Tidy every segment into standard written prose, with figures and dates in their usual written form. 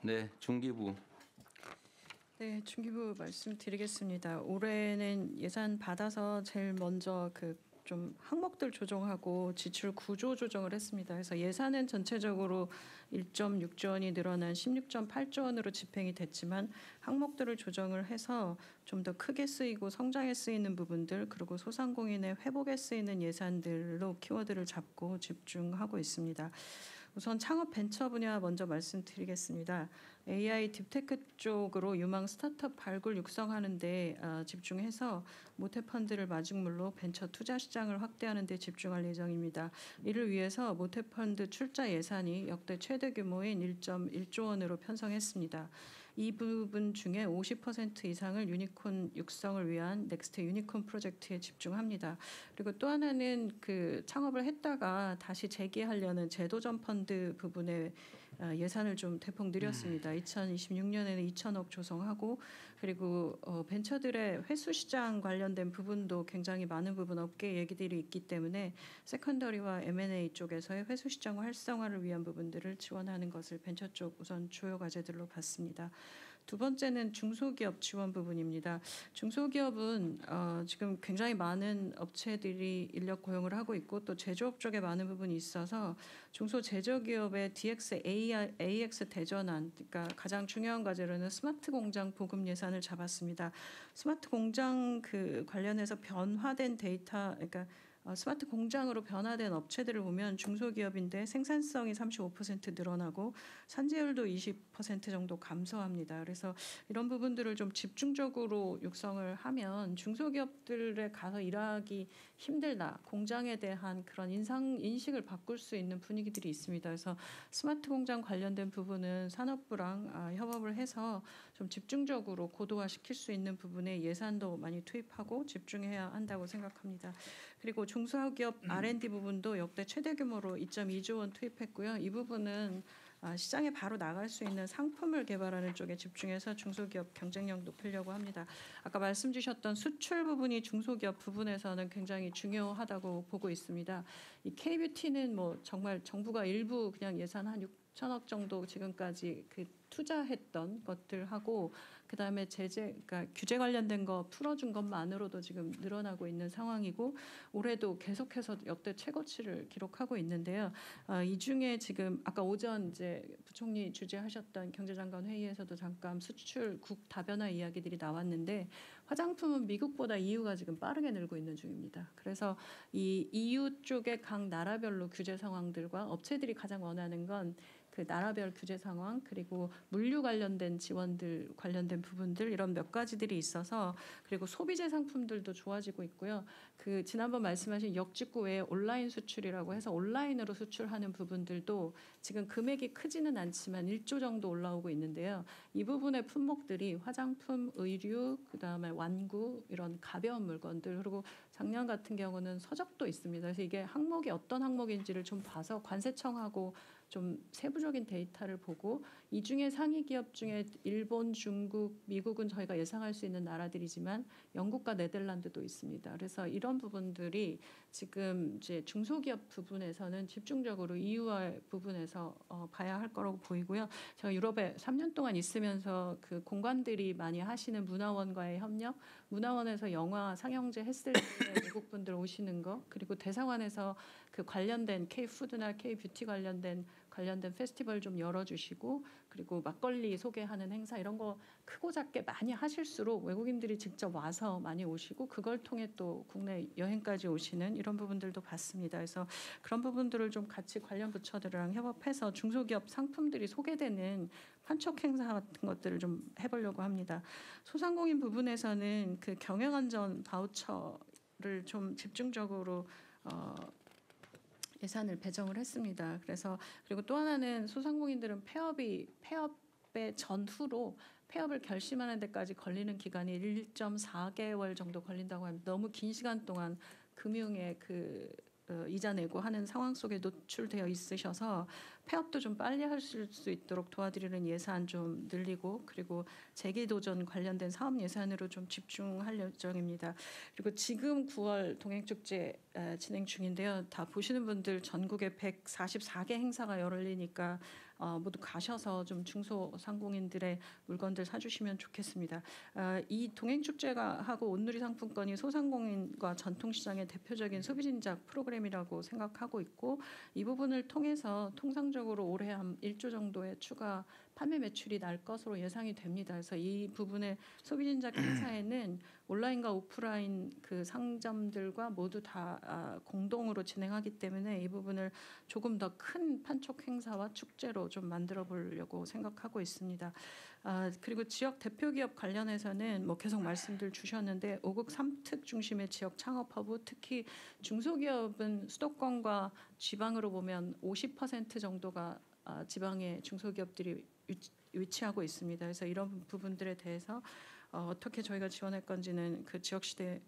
네, 중기부. 네, 중기부 말씀드리겠습니다. 올해는 예산 받아서 제일 먼저 좀 항목들 조정하고 지출 구조 조정을 했습니다. 그래서 예산은 전체적으로 1.6조 원이 늘어난 16.8조 원으로 집행이 됐지만 항목들을 조정을 해서 좀 더 크게 쓰이고 성장에 쓰이는 부분들 그리고 소상공인의 회복에 쓰이는 예산들로 키워드를 잡고 집중하고 있습니다. 우선 창업 벤처 분야 먼저 말씀드리겠습니다. AI 딥테크 쪽으로 유망 스타트업 발굴 육성하는 데 집중해서 모태펀드를 마중물로 벤처 투자 시장을 확대하는 데 집중할 예정입니다. 이를 위해서 모태펀드 출자 예산이 역대 최대 규모인 1.1조 원으로 편성했습니다. 이 부분 중에 50% 이상을 유니콘 육성을 위한 넥스트 유니콘 프로젝트에 집중합니다. 그리고 또 하나는 창업을 했다가 다시 재기하려는 제도전 펀드 부분에 예산을 좀 대폭 늘렸습니다. 2026년에는 2천억 조성하고 그리고 벤처들의 회수 시장 관련된 부분도 굉장히 많은 부분 업계 얘기들이 있기 때문에 세컨더리와 M&A 쪽에서의 회수 시장 활성화를 위한 부분들을 지원하는 것을 벤처 쪽 우선 주요 과제들로 봤습니다. 두 번째는 중소기업 지원 부분입니다. 중소기업은 지금 굉장히 많은 업체들이 인력 고용을 하고 있고 또 제조업 쪽에 많은 부분이 있어서 중소제조기업의 DX AX 대전환, 그러니까 가장 중요한 과제로는 스마트 공장 보급 예산을 잡았습니다. 스마트 공장 관련해서 변화된 데이터, 그러니까 스마트 공장으로 변화된 업체들을 보면 중소기업인데 생산성이 35% 늘어나고 산재율도 20% 정도 감소합니다. 그래서 이런 부분들을 좀 집중적으로 육성을 하면 중소기업들에 가서 일하기 힘들다. 공장에 대한 그런 인식을 바꿀 수 있는 분위기들이 있습니다. 그래서 스마트 공장 관련된 부분은 산업부랑 협업을 해서 좀 집중적으로 고도화시킬 수 있는 부분에 예산도 많이 투입하고 집중해야 한다고 생각합니다. 그리고 중소기업 R&D 부분도 역대 최대 규모로 2.2조 원 투입했고요. 이 부분은 시장에 바로 나갈 수 있는 상품을 개발하는 쪽에 집중해서 중소기업 경쟁력 높이려고 합니다. 아까 말씀 주셨던 수출 부분이 중소기업 부분에서는 굉장히 중요하다고 보고 있습니다. 이 K뷰티는 뭐 정말 정부가 일부 그냥 예산 한 6천억 정도 지금까지 투자했던 것들하고 그다음에 그러니까 규제 관련된 거 풀어준 것만으로도 지금 늘어나고 있는 상황이고 올해도 계속해서 역대 최고치를 기록하고 있는데요. 이 중에 지금 아까 오전 이제 부총리 주재하셨던 경제장관 회의에서도 잠깐 수출 국 다변화 이야기들이 나왔는데 화장품은 미국보다 EU가 지금 빠르게 늘고 있는 중입니다. 그래서 이 EU 쪽의 각 나라별로 규제 상황들과 업체들이 가장 원하는 건 나라별 규제 상황 그리고 물류 관련된 지원들 관련된 부분들 이런 몇 가지들이 있어서 그리고 소비재 상품들도 좋아지고 있고요. 지난번 말씀하신 역직구 외에 온라인 수출이라고 해서 온라인으로 수출하는 부분들도 지금 금액이 크지는 않지만 1조 정도 올라오고 있는데요. 이 부분의 품목들이 화장품, 의류, 그다음에 완구 이런 가벼운 물건들 그리고 작년 같은 경우는 서적도 있습니다. 그래서 이게 항목이 어떤 항목인지를 좀 봐서 관세청하고 좀 세부적인 데이터를 보고 이 중에 상위 기업 중에 일본, 중국, 미국은 저희가 예상할 수 있는 나라들이지만 영국과 네덜란드도 있습니다. 그래서 이런 부분들이 지금 이제 중소기업 부분에서는 집중적으로 EU와 부분에서 봐야 할 거라고 보이고요. 제가 유럽에 3년 동안 있으면서 공관들이 많이 하시는 문화원과의 협력, 문화원에서 영화 상영제 했을 때 외국 분들 오시는 거, 그리고 대사관에서 관련된 K푸드나 K뷰티 관련된 페스티벌 좀 열어주시고 그리고 막걸리 소개하는 행사 이런 거 크고 작게 많이 하실수록 외국인들이 직접 와서 많이 오시고 그걸 통해 또 국내 여행까지 오시는 이런 부분들도 봤습니다. 그래서 그런 부분들을 좀 같이 관련 부처들이랑 협업해서 중소기업 상품들이 소개되는 판촉 행사 같은 것들을 좀 해보려고 합니다. 소상공인 부분에서는 경영안전 바우처를 좀 집중적으로 예산을 배정을 했습니다. 그리고 또 하나는 소상공인들은 폐업의 전후로 폐업을 결심하는 데까지 걸리는 기간이 1.4개월 정도 걸린다고 합니다. 너무 긴 시간 동안 금융에 이자 내고 하는 상황 속에 노출되어 있으셔서 폐업도 좀 빨리 하실 수 있도록 도와드리는 예산 좀 늘리고 그리고 재기도전 관련된 사업 예산으로 좀 집중할 예정입니다. 그리고 지금 9월 동행축제 진행 중인데요. 다 보시는 분들 전국에 144개 행사가 열리니까 모두 가셔서 좀 중소상공인들의 물건들 사주시면 좋겠습니다. 이 동행축제가 하고 온누리 상품권이 소상공인과 전통시장의 대표적인 소비진작 프로그램이라고 생각하고 있고 이 부분을 통해서 통상적으로 올해 한 1조 정도의 추가 판매 매출이 날 것으로 예상이 됩니다. 그래서 이 부분의 소비진작 행사에는 온라인과 오프라인 그 상점들과 모두 다 공동으로 진행하기 때문에 이 부분을 조금 더 큰 판촉 행사와 축제로 좀 만들어 보려고 생각하고 있습니다. 그리고 지역 대표 기업 관련해서는 뭐 계속 말씀들 주셨는데 5국 3특 중심의 지역 창업 허브, 특히 중소기업은 수도권과 지방으로 보면 50% 정도가 지방의 중소기업들이 위치하고 있습니다. 그래서 이런 부분들에 대해서 어떻게 저희가 지원할 건지는 그 지역시대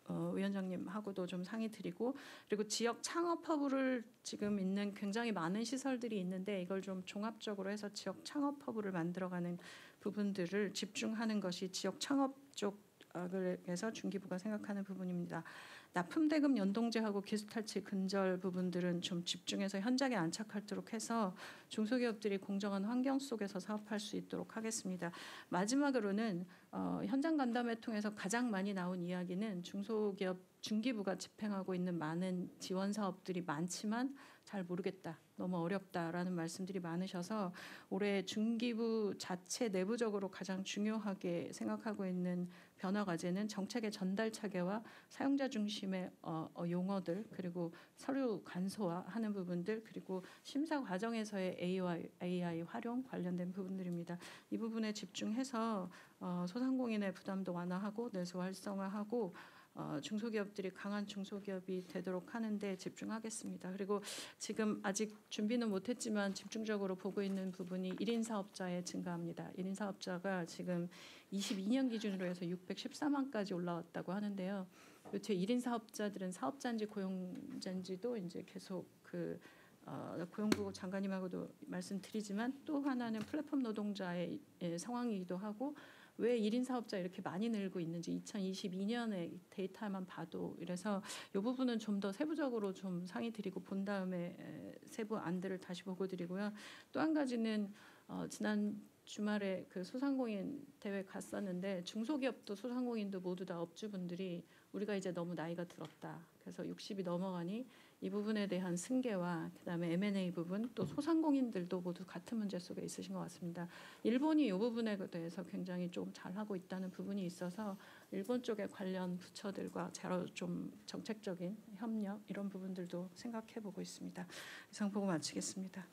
위원장님하고도 좀 상의 드리고, 그리고 지역 창업 허브를 지금 있는 굉장히 많은 시설들이 있는데 이걸 좀 종합적으로 해서 지역 창업 허브를 만들어가는 부분들을 집중하는 것이 지역 창업 쪽에서 중기부가 생각하는 부분입니다. 납품대금 연동제하고 기술탈취 근절 부분들은 좀 집중해서 현장에 안착하도록 해서 중소기업들이 공정한 환경 속에서 사업할 수 있도록 하겠습니다. 마지막으로는 현장 간담회 통해서 가장 많이 나온 이야기는 중소기업 중기부가 집행하고 있는 많은 지원 사업들이 많지만 잘 모르겠다, 너무 어렵다라는 말씀들이 많으셔서 올해 중기부 자체 내부적으로 가장 중요하게 생각하고 있는 변화 과제는 정책의 전달 차계와 사용자 중심의 용어들, 그리고 서류 간소화하는 부분들, 그리고 심사 과정에서의 AI 활용 관련된 부분들입니다. 이 부분에 집중해서 소상공인의 부담도 완화하고 내수 활성화하고 중소기업들이 강한 중소기업이 되도록 하는 데 집중하겠습니다. 그리고 지금 아직 준비는 못했지만 집중적으로 보고 있는 부분이 1인 사업자의 증가입니다. 1인 사업자가 지금 22년 기준으로 해서 614만까지 올라왔다고 하는데요. 제 1인 사업자들은 사업자인지 고용자인지도 이제 계속 고용부 장관님하고도 말씀드리지만 또 하나는 플랫폼 노동자의 상황이기도 하고 왜 1인 사업자 이렇게 많이 늘고 있는지 2022년의 데이터만 봐도 이래서 이 부분은 좀 더 세부적으로 좀 상의 드리고 본 다음에 세부 안들을 다시 보고 드리고요. 또 한 가지는 지난 주말에 그 소상공인 대회 갔었는데 중소기업도 소상공인도 모두 다 업주분들이 우리가 이제 너무 나이가 들었다. 그래서 60이 넘어가니 이 부분에 대한 승계와 그다음에 M&A 부분 또 소상공인들도 모두 같은 문제 속에 있으신 것 같습니다. 일본이 이 부분에 대해서 굉장히 좀 잘하고 있다는 부분이 있어서 일본 쪽의 관련 부처들과 좀 정책적인 협력 이런 부분들도 생각해 보고 있습니다. 이상 보고 마치겠습니다.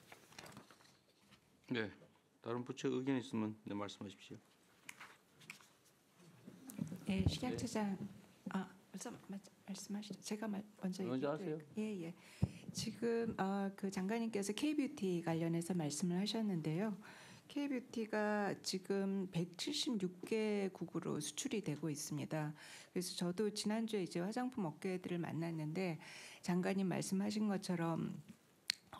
네, 다른 부처 의견 있으면 말씀하십시오. 네, 식약처장 벌써 말씀하시죠. 제가 먼저 하세요. 예. 지금 그 장관님께서 K뷰티 관련해서 말씀을 하셨는데요. K뷰티가 지금 176개국으로 수출이 되고 있습니다. 그래서 저도 지난주에 이제 화장품 업계들을 만났는데 장관님 말씀하신 것처럼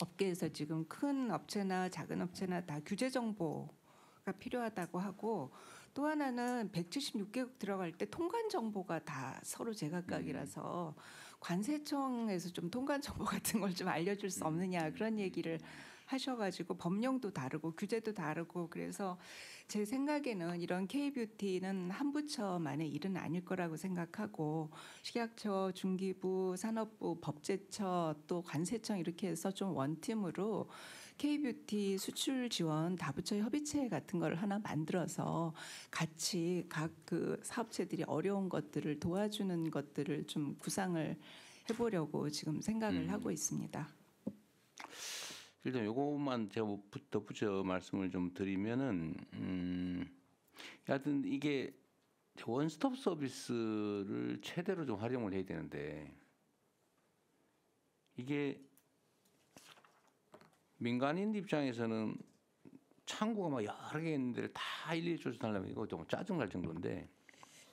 업계에서 지금 큰 업체나 작은 업체나 다 규제 정보가 필요하다고 하고 또 하나는 176개국 들어갈 때 통관 정보가 다 서로 제각각이라서 관세청에서 좀 통관 정보 같은 걸 좀 알려줄 수 없느냐 그런 얘기를 하셔가지고 법령도 다르고 규제도 다르고 그래서 제 생각에는 이런 K뷰티는 한 부처만의 일은 아닐 거라고 생각하고 식약처, 중기부, 산업부, 법제처 또 관세청 이렇게 해서 좀 원팀으로 K뷰티 수출 지원 다부처 협의체 같은 걸 하나 만들어서 같이 각 그 사업체들이 어려운 것들을 도와주는 것들을 좀 구상을 해보려고 지금 생각을 하고 있습니다. 일단 요것만 제가 덧붙여 말씀을 좀 드리면은 하여튼 이게 원스톱 서비스를 최대로 좀 활용을 해야 되는데 이게 민간인 입장에서는 창구가 막 여러 개 있는데 다 일일이 조사하려면 이거 좀 짜증날 정도인데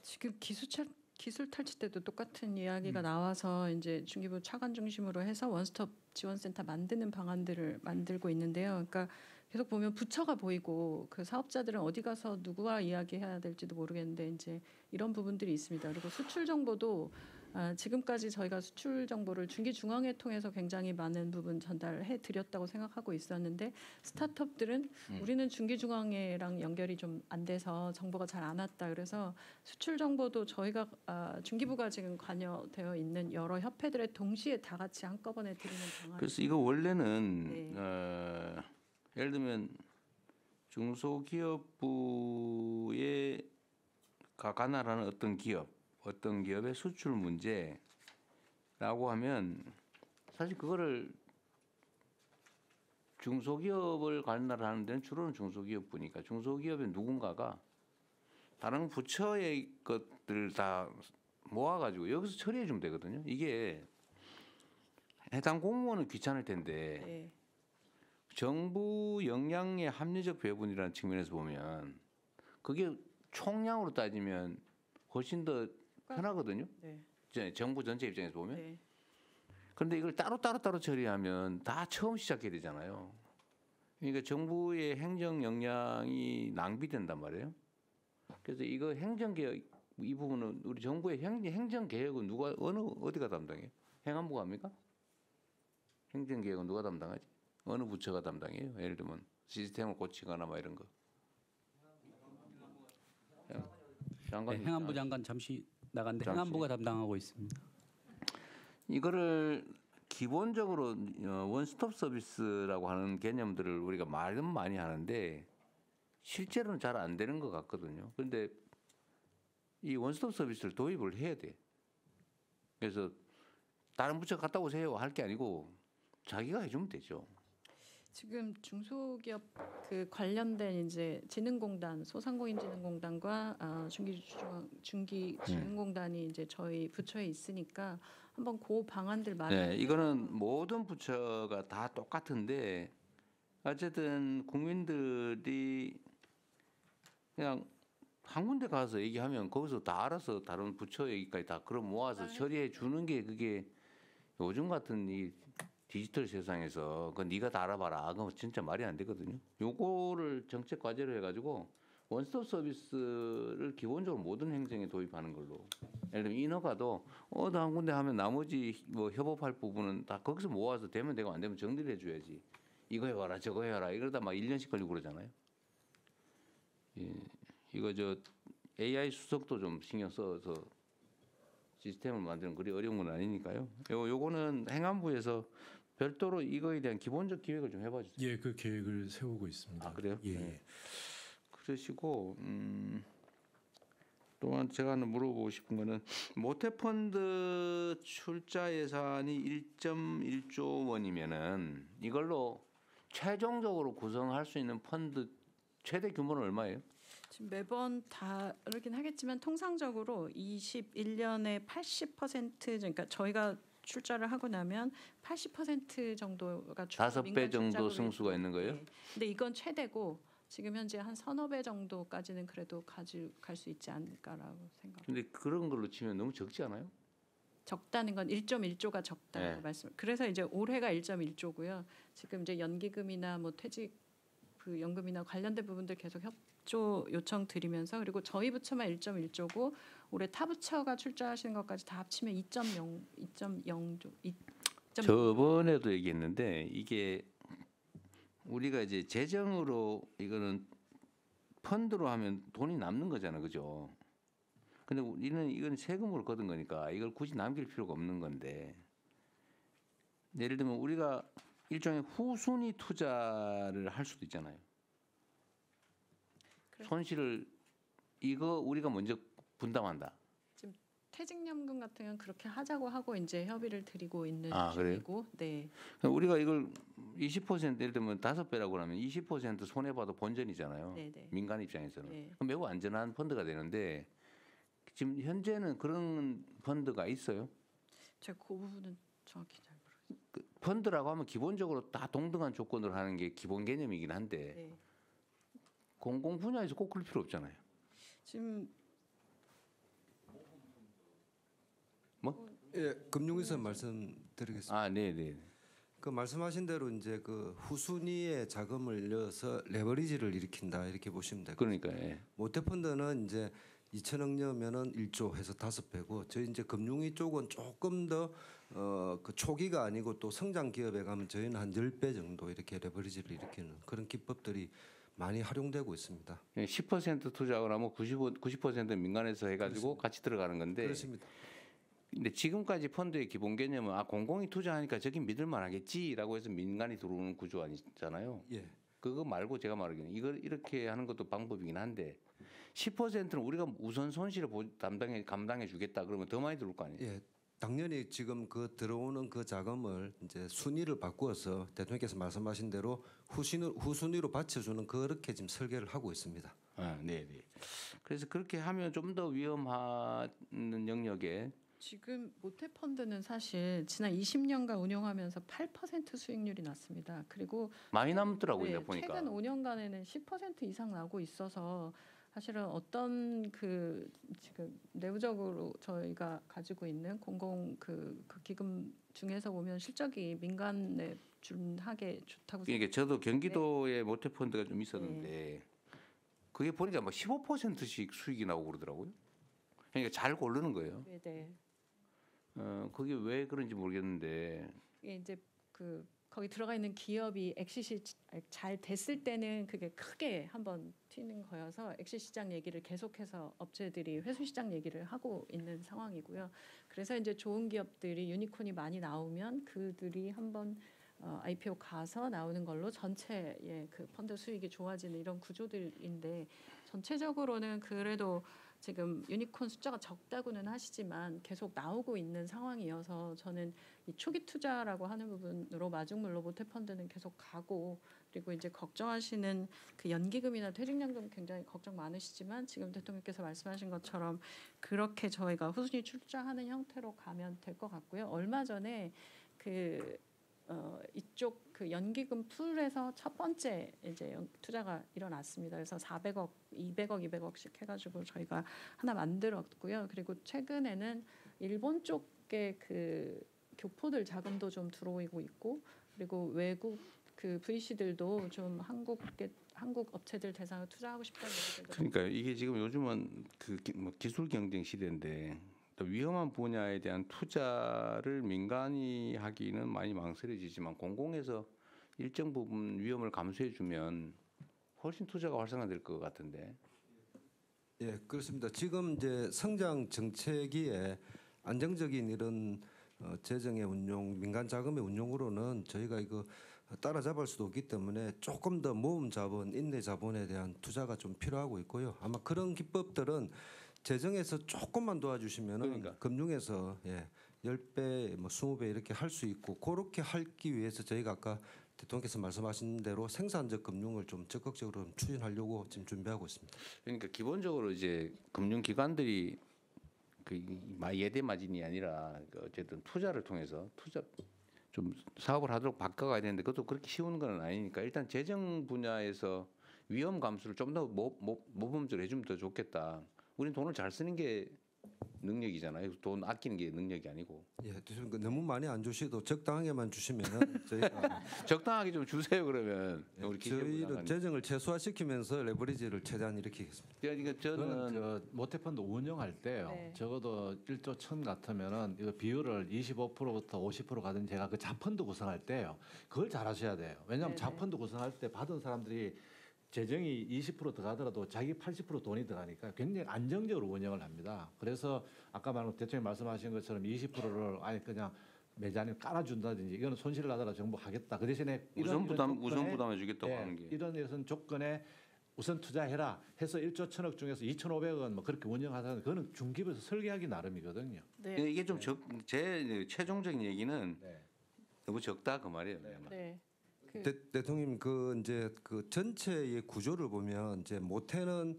지금 기술 탈취 때도 똑같은 이야기가 나와서 이제 중기부 차관 중심으로 해서 원스톱 지원센터 만드는 방안들을 만들고 있는데요. 그러니까 계속 보면 부처가 보이고 그 사업자들은 어디 가서 누구와 이야기해야 될지도 모르겠는데 이제 이런 부분들이 있습니다. 그리고 수출 정보도 지금까지 저희가 수출 정보를 중기중앙회 통해서 굉장히 많은 부분 전달해 드렸다고 생각하고 있었는데 스타트업들은 우리는 중기중앙회랑 연결이 좀 안 돼서 정보가 잘 안 왔다. 그래서 수출 정보도 저희가 중기부가 지금 관여되어 있는 여러 협회들의 동시에 다 같이 한꺼번에 드리는 방안. 그래서 이거 원래는 네. 예를 들면 중소기업부에 관할하는 어떤 기업의 수출 문제라고 하면 사실 그거를 중소기업을 관할하는 데는 주로는 중소기업부니까 중소기업의 누군가가 다른 부처의 것들을 다 모아가지고 여기서 처리해 주면 되거든요. 이게 해당 공무원은 귀찮을 텐데 네. 정부 역량의 합리적 배분이라는 측면에서 보면 그게 총량으로 따지면 훨씬 더 편하거든요. 네. 이제 정부 전체 입장에서 보면. 네. 그런데 이걸 따로 처리하면 다 처음 시작해야 되잖아요. 그러니까 정부의 행정 역량이 낭비된단 말이에요. 그래서 이거 행정개혁 이 부분은 우리 정부의 행정개혁은 어디가 담당해요? 행안부가 합니까? 행정개혁은 누가 담당하지? 어느 부처가 담당해요? 예를 들면 시스템을 고치거나 뭐 이런 거. 네, 행안부 장관 잠시 나갔는데 잠시. 행안부가 담당하고 있습니다. 이거를 기본적으로 원스톱 서비스라고 하는 개념들을 우리가 말은 많이 하는데 실제로는 잘 안 되는 것 같거든요. 그런데 이 원스톱 서비스를 도입을 해야 돼. 그래서 다른 부처 갔다 오세요 할 게 아니고 자기가 해주면 되죠. 지금 중소기업 그 관련된 이제 진흥공단, 소상공인진흥공단과 중기진흥공단이 이제 저희 부처에 있으니까 한번 그 방안들 네, 이거는 모든 부처가 다 똑같은데 어쨌든 국민들이 그냥 한 군데 가서 얘기하면 거기서 다 알아서 다른 부처 얘기까지 다 그럼 모아서 처리해 주는 게 그게 요즘 같은 이 디지털 세상에서 그 네가 다 알아봐라. 그건 진짜 말이 안 되거든요. 요거를 정책 과제로 해가지고 원스톱 서비스를 기본적으로 모든 행정에 도입하는 걸로. 예를 들면 인허가도 한 군데 하면 나머지 뭐 협업할 부분은 다 거기서 모아서 되면 되고 안 되면 정리를 해줘야지. 이거 해봐라 저거 해라 이러다 막 1년씩 걸리고 그러잖아요. 예, 이거 저 AI 수석도 좀 신경 써서 시스템을 만드는 그리 어려운 건 아니니까요. 요거는 행안부에서 별도로 이거에 대한 기본적 기획을 좀 해봐 주세요. 예, 그 계획을 세우고 있습니다. 아 그래요? 예. 네. 그러시고 또한 제가 하나 물어보고 싶은 거는 모태펀드 출자 예산이 1.1조 원이면은 이걸로 최종적으로 구성할 수 있는 펀드 최대 규모는 얼마예요? 지금 매번 다르긴 하겠지만 통상적으로 21년에 80% 그러니까 저희가 출자를 하고 나면 80% 정도가 5배 정도 승수가 있는 거예요? 네. 근데 이건 최대고 지금 현재 한 서너 배 정도까지는 그래도 가져갈 수 있지 않을까라고 생각. 근데 그런 걸로 치면 너무 적지 않아요? 적다는 건 1.1조가 적다고 네. 말씀. 그래서 이제 올해가 1.1조고요. 지금 이제 연기금이나 뭐 퇴직 그 연금이나 관련된 부분들 계속 협조 요청 드리면서 그리고 저희 부처만 1.1조고 올해 타 부처가 출자하시는 것까지 다 합치면 2.0조. 저번에도 얘기했는데 이게 우리가 이제 재정으로 이거는 펀드로 하면 돈이 남는 거잖아, 그죠? 근데 우리는 이건 세금으로 거둔 거니까 이걸 굳이 남길 필요가 없는 건데 예를 들면 우리가 일종의 후순위 투자를 할 수도 있잖아요. 손실을 이거 우리가 먼저 분담한다. 지금 퇴직연금 같은 경우는 그렇게 하자고 하고 이제 협의를 드리고 있는 그래요? 중이고, 네. 우리가 이걸 20% 예를 들면 5배라고 하면 20% 손해 봐도 본전이잖아요. 네네. 민간 입장에서는 네. 그럼 매우 안전한 펀드가 되는데 지금 현재는 그런 펀드가 있어요. 제가 그 부분은 정확히 잘 모르겠어요. 그 펀드라고 하면 기본적으로 다 동등한 조건으로 하는 게 기본 개념이긴 한데 네. 공공 분야에서 꼭 그럴 필요 없잖아요. 지금 예, 금융위선 말씀드리겠습니다. 네네. 그 말씀하신 대로 이제 그 후순위에 자금을 넣어서 레버리지를 일으킨다 이렇게 보시면 되고 그러니까 예. 모태펀드는 이제 2천억여면은 1조 해서 5배고 저희 이제 금융위 쪽은 조금 더 그 초기가 아니고 또 성장 기업에 가면 저희는 한 10배 정도 이렇게 레버리지를 일으키는 그런 기법들이 많이 활용되고 있습니다. 10% 투자하거나 뭐 90% 민간에서 해가지고 같이 들어가는 건데. 그렇습니다. 근데 지금까지 펀드의 기본 개념은 공공이 투자하니까 저긴 믿을만하겠지라고 해서 민간이 들어오는 구조 아니잖아요. 예. 그거 말고 제가 말하기는 이걸 이렇게 하는 것도 방법이긴 한데 10%는 우리가 우선 손실을 감당해 주겠다 그러면 더 많이 들어올 거 아니에요. 예. 당연히 지금 그 들어오는 그 자금을 이제 순위를 바꾸어서 대통령께서 말씀하신 대로 후순위로 받쳐주는 그렇게 지금 설계를 하고 있습니다. 네. 그래서 그렇게 하면 좀 더 위험한 영역에 지금 모태펀드는 사실 지난 20년간 운영하면서 8% 수익률이 났습니다. 그리고 많이 남더라고요. 네, 내가 보니까. 최근 5년간에는 10% 이상 나고 있어서 사실은 어떤 그 지금 내부적으로 저희가 가지고 있는 공공 그 기금 중에서 보면 실적이 민간에 준하게 좋다고 이게 저도 경기도에 모태펀드가 좀 있었는데 그게 보니까 막 15%씩 수익이 나오고 그러더라고요. 그러니까 잘 고르는 거예요. 네. 그게 왜 그런지 모르겠는데 이게 이제 그 거기 들어가 있는 기업이 엑시시 잘 됐을 때는 그게 크게 한번 튀는 거여서 엑시시 시장 얘기를 계속해서 업체들이 회수 시장 얘기를 하고 있는 상황이고요. 그래서 이제 좋은 기업들이 유니콘이 많이 나오면 그들이 한번 IPO 가서 나오는 걸로 전체의 그 펀드 수익이 좋아지는 이런 구조들인데 전체적으로는 그래도 지금 유니콘 숫자가 적다고는 하시지만 계속 나오고 있는 상황이어서 저는 이 초기 투자라고 하는 부분으로 마중물로 모태펀드는 계속 가고 그리고 이제 걱정하시는 그 연기금이나 퇴직연금 굉장히 걱정 많으시지만 지금 대통령께서 말씀하신 것처럼 그렇게 저희가 후순위 출자하는 형태로 가면 될 것 같고요. 얼마 전에 이쪽 그 연기금 풀에서 첫 번째 이제 투자가 일어났습니다. 그래서 400억, 200억씩 해가지고 저희가 하나 만들었고요. 그리고 최근에는 일본 쪽에 그 교포들 자금도 좀 들어오고 있고, 그리고 외국 그 VC들도 좀 한국 업체들 대상으로 투자하고 싶다는 얘기들도. 그러니까 이게 지금 요즘은 뭐 기술 경쟁 시대인데. 또 위험한 분야에 대한 투자를 민간이 하기는 많이 망설여지지만 공공에서 일정 부분 위험을 감수해 주면 훨씬 투자가 활성화될 것 같은데. 예, 그렇습니다. 지금 이제 성장 정책위에 안정적인 이런 재정의 운용, 민간 자금의 운용으로는 저희가 이거 따라잡을 수도 없기 때문에 조금 더 모금 자본, 인내 자본에 대한 투자가 좀 필요하고 있고요. 아마 그런 기법들은 재정에서 조금만 도와주시면은 그러니까. 금융에서 10배, 뭐 20배 이렇게 할 수 있고 그렇게 하기 위해서 저희가 아까 대통령께서 말씀하신 대로 생산적 금융을 좀 적극적으로 추진하려고 지금 준비하고 있습니다. 그러니까 기본적으로 이제 금융기관들이 그 예대 마진이 아니라 어쨌든 투자를 통해서 좀 사업을 하도록 바꿔가야 되는데 그것도 그렇게 쉬운 건 아니니까 일단 재정 분야에서 위험 감수를 좀 더 모범적으로 해주면 더 좋겠다. 우리는 돈을 잘 쓰는 게 능력이잖아요. 돈 아끼는 게 능력이 아니고. 예, 너무 많이 안 주셔도 적당하게만 주시면은 저희가 적당하게 좀 주세요 그러면. 우리 저희는 재정을 최소화시키면서 레버리지를 최대한 일으키겠습니다. 그러니까 저는 저 모태펀드 운영할 때요. 네. 적어도 1조 1000 같으면은 이거 비율을 25%부터 50% 가든 제가 그 자펀드 구성할 때요. 그걸 잘 하셔야 돼요. 왜냐하면 네네. 자펀드 구성할 때 받은 사람들이 재정이 20% 들어가더라도 자기 80% 돈이 들어가니까 굉장히 안정적으로 운영을 합니다. 그래서 아까 대통령님 말씀하신 것처럼 20%를 아예 그냥 매장에 깔아준다든지 이거는 손실을 나더라도 정부하겠다. 그 대신에 우선 부담해주겠다고 하는 게. 이런 것은 조건에 우선 투자해라 해서 1조 1000억 중에서 2,500원 뭐 그렇게 운영하다는 그거는 중기부에서 설계하기 나름이거든요. 네. 이게 좀 제 최종적인 얘기는 네. 너무 적다 그 말이에요. 네. 대통령 그 이제 그 전체의 구조를 보면 이제 모태는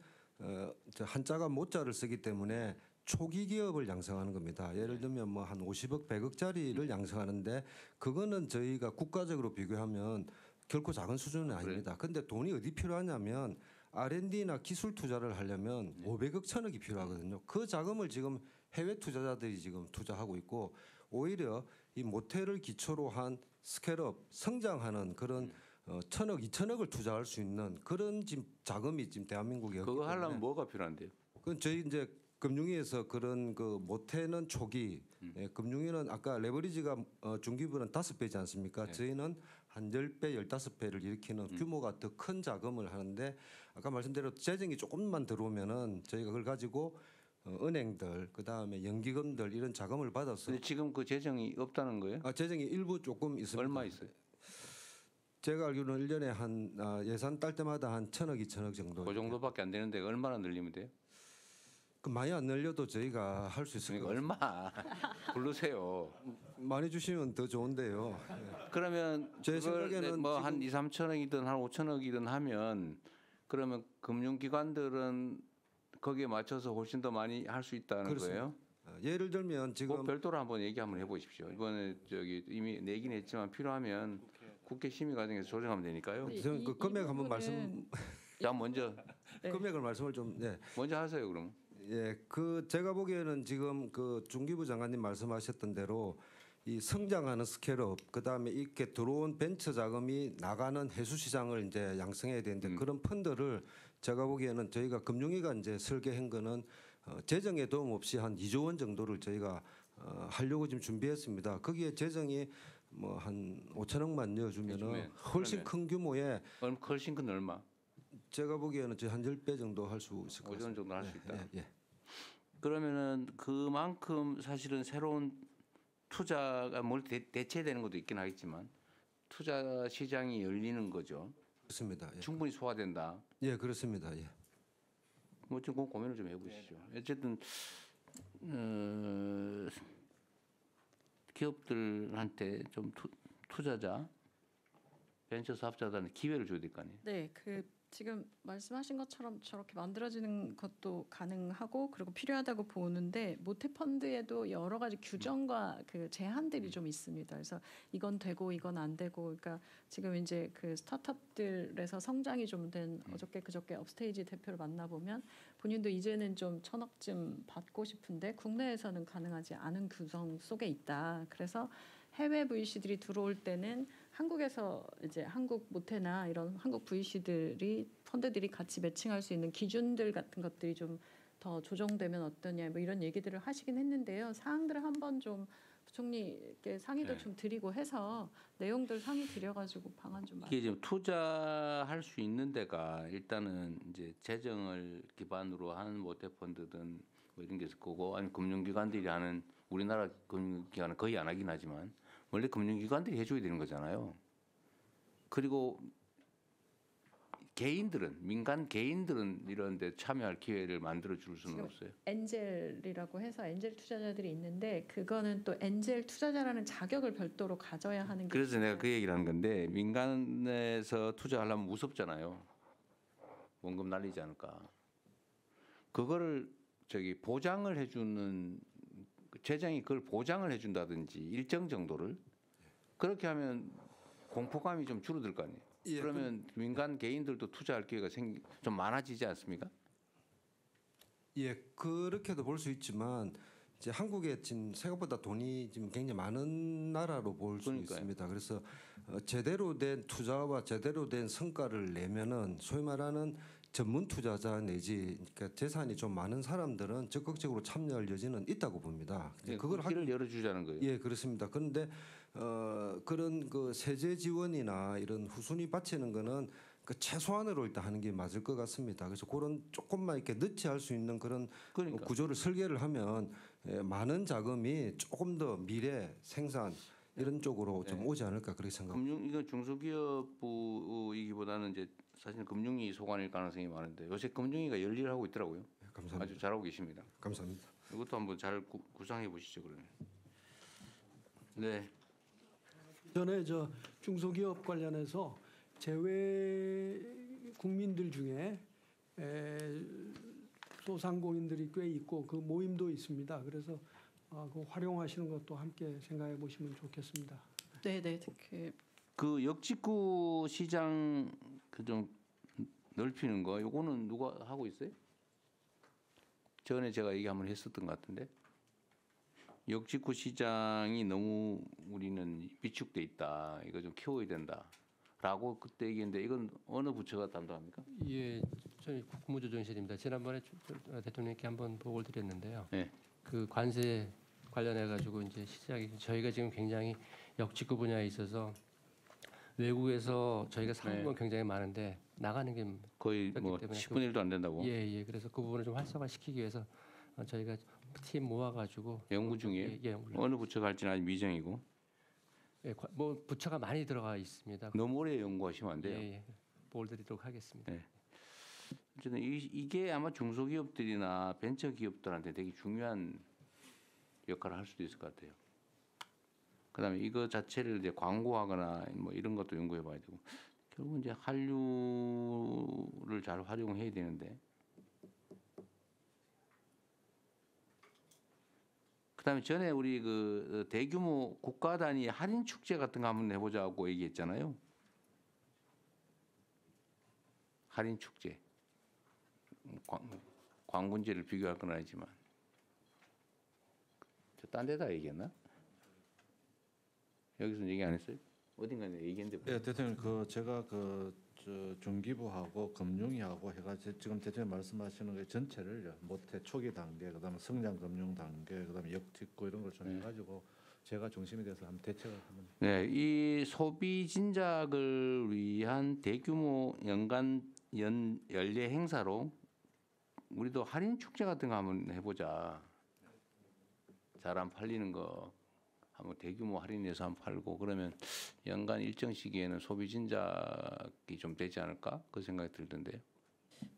한자가 모자를 쓰기 때문에 초기 기업을 양성하는 겁니다. 예를 들면 뭐 한 50억, 100억짜리를 양성하는데 그거는 저희가 국가적으로 비교하면 결코 작은 수준은 아닙니다. 근데 돈이 어디 필요하냐면 R&D나 기술 투자를 하려면 500억, 1000억이 필요하거든요. 그 자금을 지금 해외 투자자들이 지금 투자하고 있고 오히려 이 모태를 기초로 한 스케일업 성장하는 그런 1000억, 2000억을 투자할 수 있는 그런 지금 자금이 지금 대한민국에 없기 그거 하려면 때문에 뭐가 필요한데요? 그건 저희 이제 금융위에서 그런 그 못해는 초기, 예, 금융위는 아까 레버리지가 중기부는 5배지 않습니까? 저희는 한 10배, 15배를 일으키는 규모가 더 큰 자금을 하는데 아까 말씀대로 재정이 조금만 들어오면은 저희가 그걸 가지고 은행들 그다음에 연기금들 이런 자금을 받아서 근데 지금 그 재정이 없다는 거예요? 재정이 일부 조금 있습니다. 얼마 있어요? 제가 알기로는 1년에 한 예산 딸 때마다 한 1,000억, 2,000억 정도. 그 정도밖에 안 되는데 얼마나 늘리면 돼요? 그 많이 안 늘려도 저희가 할 수 있을 것 그러니까 같아요. 얼마 부르세요. 많이 주시면 더 좋은데요. 그러면 제 그걸 생각에는 뭐 한 지금- 2, 3천억이든 한 5천억이든 하면 그러면 금융기관들은 거기에 맞춰서 훨씬 더 많이 할 수 있다는 그렇습니다. 거예요? 예를 들면 지금 뭐 별도로 한번 얘기 한번 해보십시오. 이번에 저기 이미 내긴 했지만 필요하면 국회 심의 과정에서 조정하면 되니까요. 네, 저는 그 금액 한번 부분은 자 먼저 네. 금액을 말씀을 좀 네. 먼저 하세요 그럼. 예, 그 제가 보기에는 지금 그 중기부 장관님 말씀하셨던 대로 이 성장하는 스케일업 그다음에 이렇게 들어온 벤처 자금이 나가는 해수 시장을 이제 양성해야 되는데 그런 펀드를 제가 보기에는 저희가 금융위가 이제 설계한 거는 재정에 도움 없이 한 2조 원 정도를 저희가 하려고 지금 준비했습니다. 거기에 재정이 뭐 한 5천억만 넣어주면은 해주면, 훨씬 그러면. 큰 규모의 훨씬 큰 얼마? 제가 보기에는 저희 한 10배 정도 할 수 있을 것 5천 같습니다. 정도 할 수 있다. 예, 예. 그러면은 그만큼 사실은 새로운 투자가 뭘 대체되는 것도 있긴 하겠지만 투자 시장이 열리는 거죠. 그렇습니다. 예. 충분히 소화된다. 예, 그렇습니다. 예. 뭐 좀 고민을 좀 해보시죠. 어쨌든 기업들한테 좀 투자자, 벤처 사업자들한테 기회를 줘야 될 거 아니에요. 네, 그 지금 말씀하신 것처럼 저렇게 만들어지는 것도 가능하고 그리고 필요하다고 보는데 모태 펀드에도 여러 가지 규정과 그 제한들이 좀 있습니다. 그래서 이건 되고 이건 안 되고, 그러니까 지금 이제 그 스타트업들에서 성장이 좀 된 어저께 그저께 업스테이지 대표를 만나 보면 본인도 이제는 좀 1,000억쯤 받고 싶은데 국내에서는 가능하지 않은 규정 속에 있다. 그래서 해외 VC들이 들어올 때는 한국에서 이제 한국 모태나 이런 한국 VC들이 펀드들이 같이 매칭할 수 있는 기준들 같은 것들이 좀 더 조정되면 어떠냐 뭐 이런 얘기들을 하시긴 했는데요. 사항들을 한번 좀 부총리께 상의도 네. 좀 드리고 해서 내용들 상의 드려가지고 방안 좀 이게 지금 투자할 수 있는 데가 일단은 이제 재정을 기반으로 하는 모태 펀드든 뭐 이런 게 있을 거고, 아니면 금융기관들이 하는, 우리나라 금융기관은 거의 안 하긴 하지만 원래 금융기관들이 해줘야 되는 거잖아요. 그리고 개인들은, 민간 개인들은 이런 데 참여할 기회를 만들어 줄 수는 지금 없어요. 엔젤이라고 해서 엔젤 투자자들이 있는데 그거는 또 엔젤 투자자라는 자격을 별도로 가져야 하는 게 그래서 있어요. 내가 그 얘기를 하는 건데, 민간에서 투자하려면 무섭잖아요. 원금 날리지 않을까. 그거를 저기 보장을 해주는, 재정이 그걸 보장을 해준다든지 일정 정도를, 그렇게 하면 공포감이 좀 줄어들 거 아니에요. 예, 그러면 민간 개인들도 투자할 기회가 좀 많아지지 않습니까? 예, 그렇게도 볼 수 있지만 이제 한국에 지금 생각보다 돈이 지금 굉장히 많은 나라로 볼 수 그러니까요. 있습니다. 그래서 제대로 된 투자와 제대로 된 성과를 내면은 소위 말하는 전문 투자자 내지 그러니까 재산이 좀 많은 사람들은 적극적으로 참여할 여지는 있다고 봅니다. 이제 그걸 하기 길을 열어주자는 거예요. 예, 그렇습니다. 그런데 그런 그 세제 지원이나 이런 후순위 바치는 거는 그 최소한으로 일단 하는 게 맞을 것 같습니다. 그래서 그런 조금만 이렇게 늦게 할 수 있는 그런 그러니까. 구조를 설계를 하면 많은 자금이 조금 더 미래 생산 이런 쪽으로 좀 오지 않을까 그렇게 생각합니다. 이건 중소기업부이기보다는 이제 사실 금융위 소관일 가능성이 많은데 요새 금융위가 열일하고 있더라고요. 감사합니다. 아주 잘하고 계십니다. 감사합니다. 이것도 한번 잘 구상해 보시죠 그러면. 네. 전에 저 중소기업 관련해서 제외 국민들 중에 소상공인들이 꽤 있고 그 모임도 있습니다. 그래서 그 활용하시는 것도 함께 생각해 보시면 좋겠습니다. 네, 네. 그 역직구 시장 그 좀 넓히는 거 요거는 누가 하고 있어요? 전에 제가 얘기 한번 했었던 것 같은데 역직구 시장이 너무 우리는 위축돼 있다. 이거 좀 키워야 된다라고 그때 얘기했는데 이건 어느 부처가 담당합니까? 예, 저희 국무조정실입니다. 지난번에 대통령께 한번 보고를 드렸는데요. 네. 그 관세 관련해 가지고 이제 시작이 저희가 지금 굉장히 역직구 분야에 있어서 외국에서 저희가 사는 건 굉장히 많은데 나가는 게 거의 뭐 때문에 10분의 1도 안 된다고. 예. 그래서 그 부분을 좀 활성화시키기 위해서 저희가 팀 모아가지고 연구 중이에요. 연구 중. 어느 부처가 할지는 아직 미정이고. 예, 뭐 부처가 많이 들어가 있습니다. 너무 오래 연구하시면 안 돼요. 예. 보고 드리도록 하겠습니다. 네. 어쨌든 이게 아마 중소기업들이나 벤처기업들한테 되게 중요한 역할을 할 수도 있을 것 같아요. 그다음에 이거 자체를 이제 광고하거나 뭐 이런 것도 연구해봐야 되고 결국 이제 한류를 잘 활용해야 되는데. 그다음에 전에 우리 그 대규모 국가 단위 할인 축제 같은 거 한번 해보자고 얘기했잖아요. 할인 축제. 광군제를 비교할 건 아니지만. 딴 데다 얘기했나? 여기서 얘기 안 했어요? 어딘가에 얘기했는데. 네, 대통령 제가 중기부하고 금융위하고 해가지고 지금 대통령 말씀하시는 게 전체를 모태 초기 단계, 그다음에 성장 금융 단계, 그다음에 역직구 이런 걸 좀 해가지고 제가 중심이 돼서 한번 대책을 하면. 네, 이 소비 진작을 위한 대규모 연간 연례 행사로 우리도 할인 축제 같은 거 한번 해보자. 잘 안 팔리는 거 한번 대규모 할인해서 한번 팔고 그러면 연간 일정 시기에는 소비 진작이 좀 되지 않을까 그 생각이 들던데요.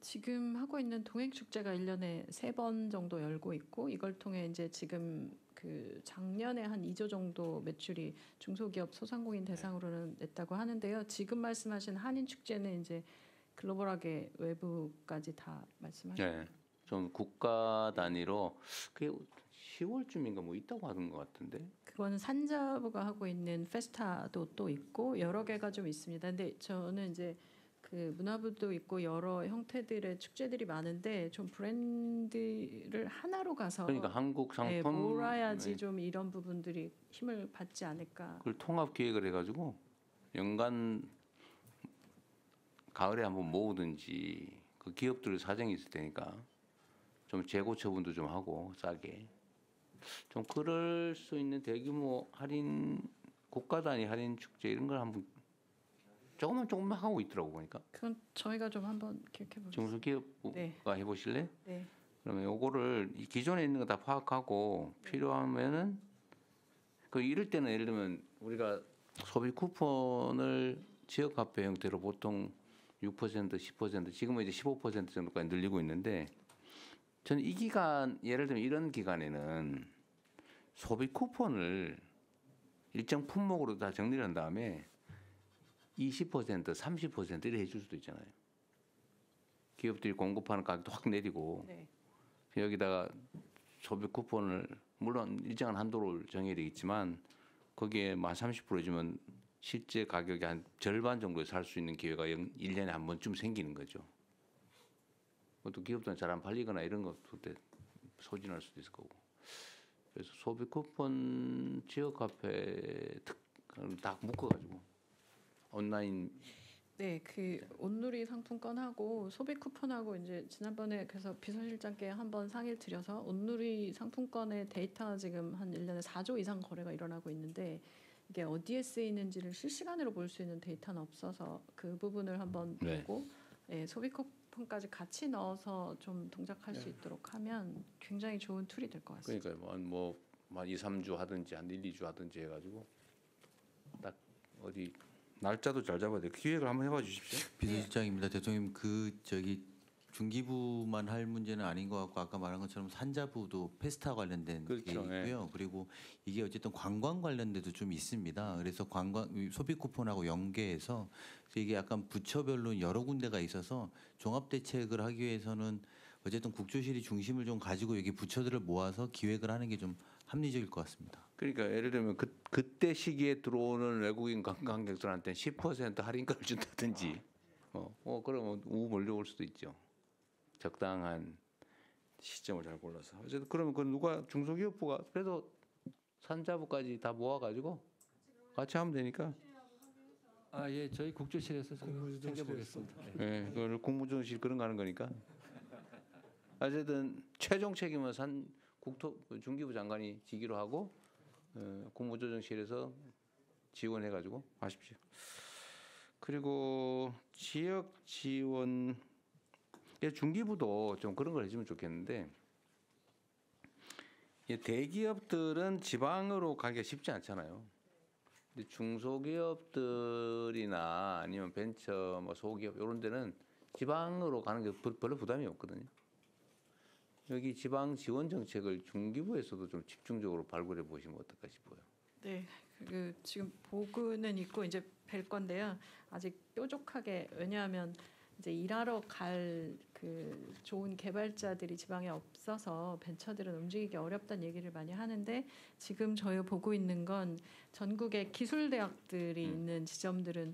지금 하고 있는 동행 축제가 1년에 3번 정도 열고 있고 이걸 통해 이제 지금 그 작년에 한 2조 정도 매출이 중소기업 소상공인 대상으로는 냈다고 하는데요. 지금 말씀하신 한인 축제는 이제 글로벌하게 외부까지 다 말씀하셨죠. 네, 좀 국가 단위로 그게 10월쯤인가 뭐 있다고 하는 것 같은데. 그거는 산자부가 하고 있는 페스타도 또 있고 여러 개가 좀 있습니다. 근데 저는 이제 그 문화부도 있고 여러 형태들의 축제들이 많은데 좀 브랜드를 하나로 가서 그러니까 한국 상품 몰아야지 네. 좀 이런 부분들이 힘을 받지 않을까. 그걸 통합 기획을 해가지고 연간 가을에 한번 모으든지 그 기업들 사정이 있을 테니까 좀 재고 처분도 좀 하고 싸게 좀 그럴 수 있는 대규모 할인 국가 단위 할인 축제 이런 걸 한번 조금만 하고 있더라고 보니까. 그건 저희가 좀 한번 기억해 보겠습니다. 중소기업부가 네. 해보실래? 네. 그러면 요거를 이 기존에 있는 거 다 파악하고 필요하면은 그 이럴 때는 예를 들면 우리가 소비 쿠폰을 지역 화폐 형태로 보통 6%, 10% 지금은 이제 15% 정도까지 늘리고 있는데 저는 이 기간 예를 들면 이런 기간에는 소비 쿠폰을 일정 품목으로 다 정리를 한 다음에 20%, 30% 이렇게 해줄 수도 있잖아요. 기업들이 공급하는 가격도 확 내리고 네. 여기다가 소비 쿠폰을 물론 일정한 한도를 정해야 되겠지만 거기에 만 30% 주면 실제 가격의 한 절반 정도에 살 수 있는 기회가 1년에 한 번쯤 생기는 거죠. 그것도 기업들은 잘 안 팔리거나 이런 것도 소진할 수도 있을 거고. 그래서 소비 쿠폰 지역 카페 다 묶어가지고 온라인. 네, 그 온누리 상품권하고 소비 쿠폰하고 이제 지난번에 그래서 비서실장께 한번 상의를 드려서 온누리 상품권의 데이터가 지금 한 1년에 4조 이상 거래가 일어나고 있는데 이게 어디에 쓰이는지를 실시간으로 볼 수 있는 데이터는 없어서 그 부분을 한번 보고 소비 쿠폰까지 같이 넣어서 좀 동작할 수 있도록 하면 굉장히 좋은 툴이 될 것 같습니다. 그러니까 뭐 2, 3주 하든지 한 1, 2주 하든지 해가지고 딱 어디 날짜도 잘 잡아야 돼. 기획을 한번 해봐 주십시오. 비서실장입니다. 대통령 중기부만 할 문제는 아닌 것 같고 아까 말한 것처럼 산자부도 페스타 관련된 게 그렇죠. 있고요. 그리고 이게 어쨌든 관광 관련돼도 좀 있습니다. 그래서 소비 쿠폰하고 연계해서 이게 약간 부처별로 여러 군데가 있어서 종합 대책을 하기 위해서는 어쨌든 국조실이 중심을 좀 가지고 여기 부처들을 모아서 기획을 하는 게 좀 합리적일 것 같습니다. 그러니까 예를 들면 그때 시기에 들어오는 외국인 관광객들한테 10% 할인가를 준다든지 그러면 우 몰려올 수도 있죠. 적당한 시점을 잘 골라서. 어쨌든 그러면 그 누가 중소기업부가 그래도 산자부까지 다 모아가지고 같이 하면 되니까. 예, 저희 국조실에서 좀 국무조정실에서. 챙겨보겠습니다. 네. 네, 그걸 국무조정실 그런 거 하는 거니까. 어쨌든 최종 책임은 중기부 장관이 지기로 하고 국무조정실에서 지원해가지고 하십시오. 그리고 지역 지원 중기부도 좀 그런 걸 해주면 좋겠는데 대기업들은 지방으로 가기가 쉽지 않잖아요. 근데 중소기업들이나 아니면 벤처, 뭐 소기업 이런 데는 지방으로 가는 게 별로 부담이 없거든요. 여기 지방 지원 정책을 중기부에서도 좀 집중적으로 발굴해 보시면 어떨까 싶어요. 네, 지금 보고는 있고 이제 뵐 건데요. 아직 뾰족하게 왜냐하면 이제 일하러 갈 그 좋은 개발자들이 지방에 없어서 벤처들은 움직이기 어렵다는 얘기를 많이 하는데 지금 저희 보고 있는 건 전국의 기술대학들이 있는 지점들은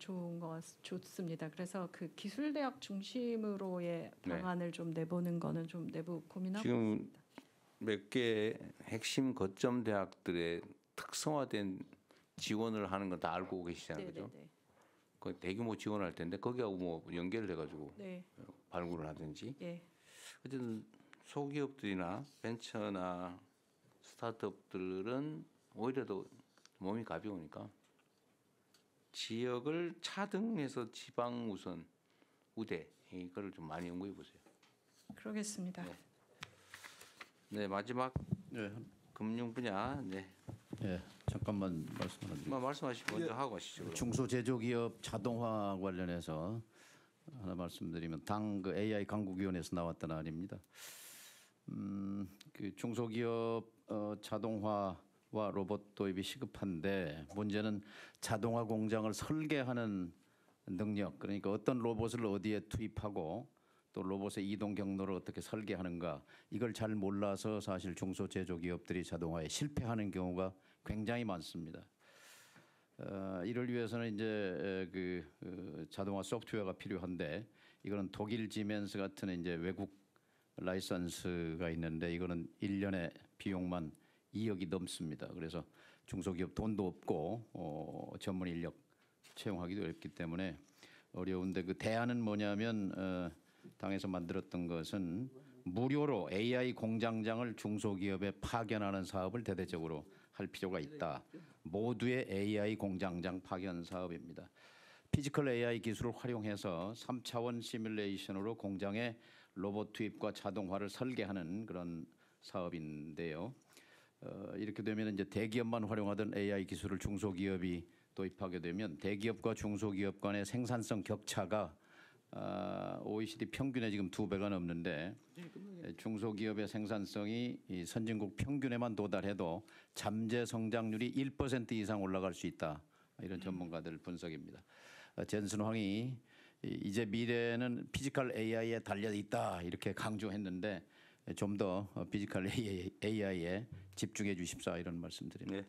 좋습니다. 그래서 그 기술대학 중심으로의 방안을 좀 내보는 거는 좀 내부 고민하고 지금 있습니다. 몇 개 핵심 거점 대학들의 특성화된 지원을 하는 건 다 알고 계시잖아요, 그죠? 네네네. 그 대규모 지원할 텐데 거기하고 뭐 연결을 해가지고 네. 발굴을 하든지. 예. 어쨌든 소기업들이나 벤처나 스타트업들은 오히려 더 몸이 가벼우니까 지역을 차등해서 지방 우선 우대 이거를 좀 많이 연구해 보세요. 그러겠습니다. 네, 마지막 네, 금융 분야. 네, 예, 잠깐만 말씀하세요. 말씀하시고 먼저 하고 가시죠. 그럼. 중소제조기업 자동화 관련해서 하나 말씀드리면 그 AI 강국위원회에서 나왔던 안입니다. 그 중소기업 자동화와 로봇 도입이 시급한데 문제는 자동화 공장을 설계하는 능력, 그러니까 어떤 로봇을 어디에 투입하고 또 로봇의 이동 경로를 어떻게 설계하는가, 이걸 잘 몰라서 사실 중소제조기업들이 자동화에 실패하는 경우가 굉장히 많습니다. 이를 위해서는 이제 그 자동화 소프트웨어가 필요한데 이거는 독일 지멘스 같은 이제 외국 라이선스가 있는데 이거는 1년에 비용만 2억이 넘습니다. 그래서 중소기업 돈도 없고 전문 인력 채용하기도 어렵기 때문에 어려운데 그 대안은 뭐냐면 당에서 만들었던 것은 무료로 AI 공장장을 중소기업에 파견하는 사업을 대대적으로 할 필요가 있다. 모두의 AI 공장장 파견 사업입니다. 피지컬 AI 기술을 활용해서 3차원 시뮬레이션으로 공장에 로봇 투입과 자동화를 설계하는 그런 사업인데요. 이렇게 되면 이제 대기업만 활용하던 AI 기술을 중소기업이 도입하게 되면 대기업과 중소기업 간의 생산성 격차가 OECD 평균에 지금 2배가 넘는데 중소기업의 생산성이 이 선진국 평균에만 도달해도 잠재 성장률이 1% 이상 올라갈 수 있다. 이런 전문가들 분석입니다. 젠슨 황이 이제 미래는 피지컬 AI에 달려 있다 이렇게 강조했는데 좀 더 피지컬 AI에 집중해 주십사 이런 말씀드립니다. 네.